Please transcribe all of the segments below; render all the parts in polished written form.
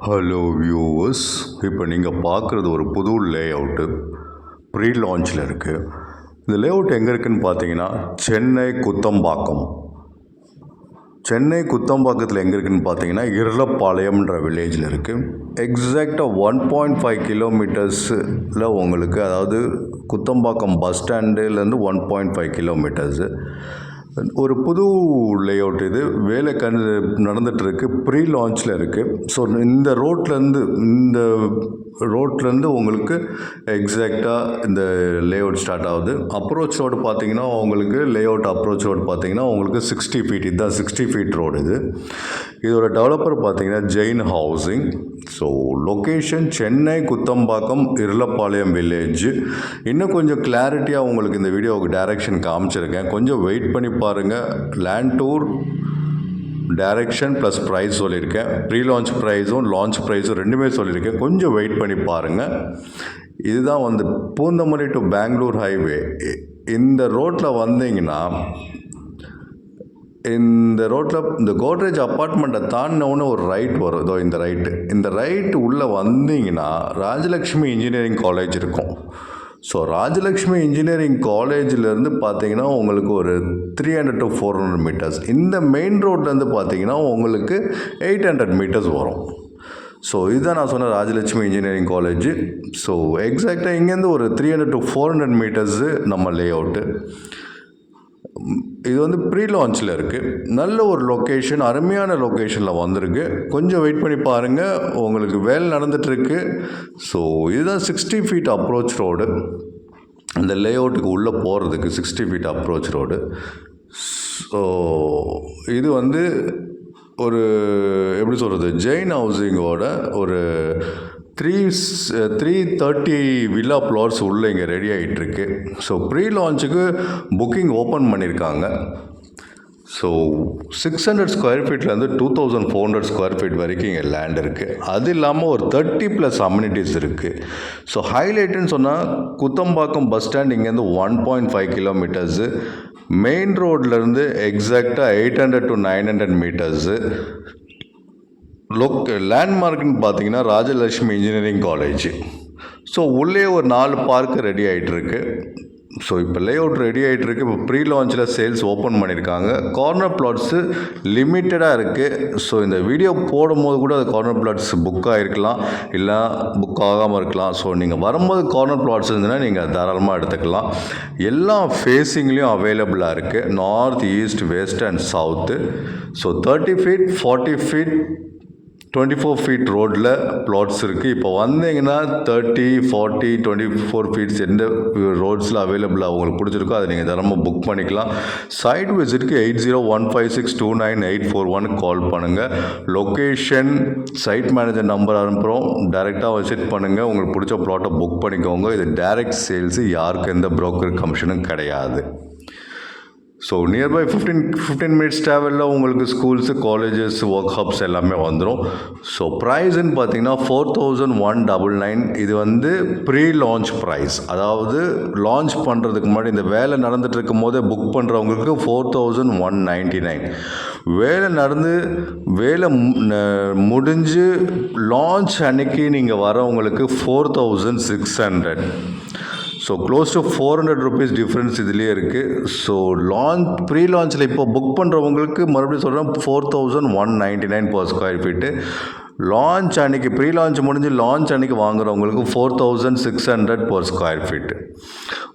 Hello viewers, இப்போ நீங்கள் பார்க்குறது ஒரு புது லே அவுட்டு ப்ரீ லான்ச்சில் இருக்குது. இந்த லே அவுட் எங்கே இருக்குதுன்னு பார்த்தீங்கன்னா சென்னை குத்தம்பாக்கம். சென்னை குத்தம்பாக்கத்தில் எங்கே இருக்குதுன்னு பார்த்தீங்கன்னா இருளப்பாளையம்ன்ற வில்லேஜில் இருக்குது. எக்ஸாக்டாக 1.5 கிலோமீட்டர்ஸில் உங்களுக்கு, அதாவது குத்தம்பாக்கம் பஸ் ஸ்டாண்டுலேருந்து 1.5 கிலோமீட்டர்ஸு. ஒரு புது லே அவுட் இது. வேலை நடந்துகிட்ருக்கு, ப்ரீ லான்ச்சில் இருக்குது. ஸோ இந்த ரோட்லேருந்து உங்களுக்கு எக்ஸாக்டாக இந்த லே அவுட் ஸ்டார்ட் ஆகுது. அப்ரோச் ரோடு பார்த்தீங்கன்னா உங்களுக்கு, லே அவுட் அப்ரோச் ரோடு பார்த்தீங்கன்னா உங்களுக்கு 60 ஃபீட், இதுதான் 60 ஃபீட் ரோடு இது. இதோட டெவலப்பர் பார்த்தீங்கன்னா Jain housing. So location Chennai Kuthambakkam Irulapalayam village. இன்னும் கொஞ்சம் கிளாரிட்டியாக உங்களுக்கு இந்த வீடியோவுக்கு டைரக்ஷன் காமிச்சிருக்கேன், கொஞ்சம் வெயிட் பண்ணி பாருங்கள். Land tour direction plus price சொல்லியிருக்கேன். ப்ரீ லான்ச் ப்ரைஸும் லான்ச் ப்ரைஸும் ரெண்டுமே சொல்லியிருக்கேன், கொஞ்சம் வெயிட் பண்ணி பாருங்கள். இதுதான் பூந்தமல்லி டு பெங்களூர் ஹைவே. இந்த ரோட்டில் வந்தீங்கன்னா, இந்த கோட்ரேஜ் அப்பார்ட்மெண்ட்டை தாண்டினவுன்னு ஒரு ரைட் வரும். இதோ இந்த ரைட்டு உள்ளே வந்தீங்கன்னா ராஜலக்ஷ்மி இன்ஜினியரிங் காலேஜ் இருக்கும். ஸோ ராஜலக்ஷ்மி இன்ஜினியரிங் காலேஜிலேருந்து பார்த்தீங்கன்னா உங்களுக்கு ஒரு 300 to 400 மீட்டர்ஸ். இந்த மெயின் ரோட்லேருந்து பார்த்தீங்கன்னா உங்களுக்கு 800 மீட்டர்ஸ் வரும். ஸோ இதுதான் நான் சொன்ன ராஜலட்சுமி இன்ஜினியரிங் காலேஜ். ஸோ எக்ஸாக்டாக இங்கேருந்து ஒரு 300 to 400 மீட்டர்ஸு நம்ம லே அவுட்டு. இது ப்ரீ லான்ச்சில் இருக்குது. நல்ல ஒரு லொக்கேஷன், அருமையான லொக்கேஷனில் வந்திருக்கு. கொஞ்சம் வெயிட் பண்ணி பாருங்கள், உங்களுக்கு வேலை நடந்துகிட்ருக்கு. ஸோ இதுதான் 60 ஃபீட் அப்ரோச் ரோடு. இந்த லே அவுட்டுக்கு உள்ளே போகிறதுக்கு 60 ஃபீட் அப்ரோச் ரோடு. ஸோ இது ஒரு எப்படி சொல்கிறது, ஜெயின் ஹவுசிங்கோட ஒரு 330 வில்லா ப்ளாட்ஸ் உள்ளே இங்கே ரெடி ஆகிட்டுருக்கு. ஸோ ப்ரீ லான்ச்சுக்கு புக்கிங் ஓப்பன் பண்ணியிருக்காங்க. ஸோ 600 ஸ்கொயர் ஃபீட்லேருந்து 2400 ஸ்கொயர் ஃபீட் வரைக்கும் இங்கே லேண்ட் இருக்குது. அது இல்லாமல் ஒரு 30+ அம்யூனிட்டிஸ் இருக்குது. ஸோ ஹைலைட்டுன்னு சொன்னால் குத்தம்பாக்கம் பஸ் ஸ்டாண்ட் இங்கேருந்து 1.5 கிலோமீட்டர்ஸு, மெயின் ரோட்லேருந்து எக்ஸாக்டாக 800 to 900 மீட்டர்ஸு. லேண்ட்மார்க்குன்னு பார்த்தீங்கன்னா ராஜலட்சுமி இன்ஜினியரிங் காலேஜ். ஸோ உள்ளே ஒரு 4 பார்க்கு ரெடி ஆகிட்டுருக்கு. ஸோ இப்போ லே அவுட் ரெடி ஆகிட்டுருக்கு. இப்போ ப்ரீ லான்ச்சில் சேல்ஸ் ஓப்பன் பண்ணியிருக்காங்க. கார்னர் பிளாட்ஸு லிமிட்டடாக இருக்குது. ஸோ இந்த வீடியோ போடும்போது கூட அது கார்னர் பிளாட்ஸ் புக் ஆகிருக்கலாம், இல்லை புக் ஆகாமல் இருக்கலாம். ஸோ நீங்கள் வரும்போது கார்னர் பிளாட்ஸ் இருந்ததுன்னா நீங்கள் தாராளமாக எடுத்துக்கலாம். எல்லா ஃபேஸிங்லேயும் அவைலபிளாக இருக்குது, north, east, west and south. So 30 feet, 40 feet, 24 feet ரோடில் ப்ளாட்ஸ் இருக்குது. இப்போ வந்தீங்கன்னா 30, 40, 24 ஃபீட்ஸ் எந்த ரோட்ஸில் அவைலபிளாக உங்களுக்கு பிடிச்சிருக்கோ அதை நீங்கள் தரமாக புக் பண்ணிக்கலாம். சைட் விசிட்க்கு 8015629841 கால் பண்ணுங்கள். லொக்கேஷன், சைட் மேனேஜர் நம்பர் அனுப்புகிறோம், டைரெக்டாக விசிட் பண்ணுங்கள். உங்களுக்கு பிடிச்ச ப்ளாட்டை புக் பண்ணிக்கோங்க. இது டைரக்ட் சேல்ஸு, யாருக்கு எந்த ப்ரோக்கர் கமிஷனும் கிடையாது. ஸோ நியர்பை 15 மினிட்ஸ் ட்ராவலில் உங்களுக்கு ஸ்கூல்ஸு, காலேஜஸ், ஒர்க் ஹப்ஸ் எல்லாமே வந்துடும். ஸோ ப்ரைஸுன்னு பார்த்தீங்கன்னா 4199. இது ப்ரீ லான்ச் ப்ரைஸ், அதாவது லான்ச் பண்ணுறதுக்கு முன்னாடி இந்த வேலை நடந்துகிட்டு இருக்கும் போதே புக் பண்ணுறவங்களுக்கு 4199. வேலை முடிஞ்சு லான்ச் அன்னைக்கு நீங்கள் வரவங்களுக்கு 4600. So close to 400 rupees difference இதுலேயே இருக்குது. ஸோ ப்ரீ லான்ச்சில் இப்போ புக் பண்ணுறவங்களுக்கு மறுபடியும் சொல்கிறேன் 4199 per ஸ்கொயர் ஃபீட்டு. லான்ச் அன்றைக்கி, ப்ரீ லான்ச் முடிஞ்சு லான்ச் அன்றைக்கி வாங்குறவங்களுக்கு 4600 per ஸ்கொயர் ஃபீட்டு.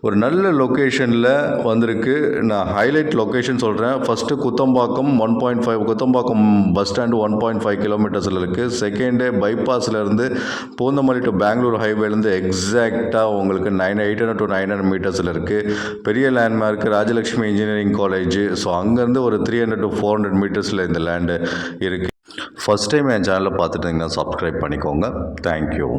ஒரு நல்ல லொக்கேஷனில் வந்திருக்கு. நான் ஹைலைட் லொக்கேஷன் சொல்கிறேன். First Kuthambakkam 1.5, Kuthambakkam bus stand 1.5 கிலோமீட்டர்ஸில் இருக்குது. செகண்டு பைபாஸ்லேருந்து பூந்தமல்லி டு பெங்களூர் ஹைவேலேருந்து எக்ஸாக்டாக உங்களுக்கு 800 to 900 மீட்டர்ஸில் இருக்குது. பெரிய landmark Rajalakshmi engineering college. So அங்கேருந்து ஒரு 300 to 400 மீட்டர்ஸில் இந்த லேண்டு இருக்குது. ஃபஸ்ட் டைம் என் சேனலை பார்த்துட்டிங்கன்னா சப்ஸ்கிரைப் பண்ணிக்கோங்க. தேங்க்யூ.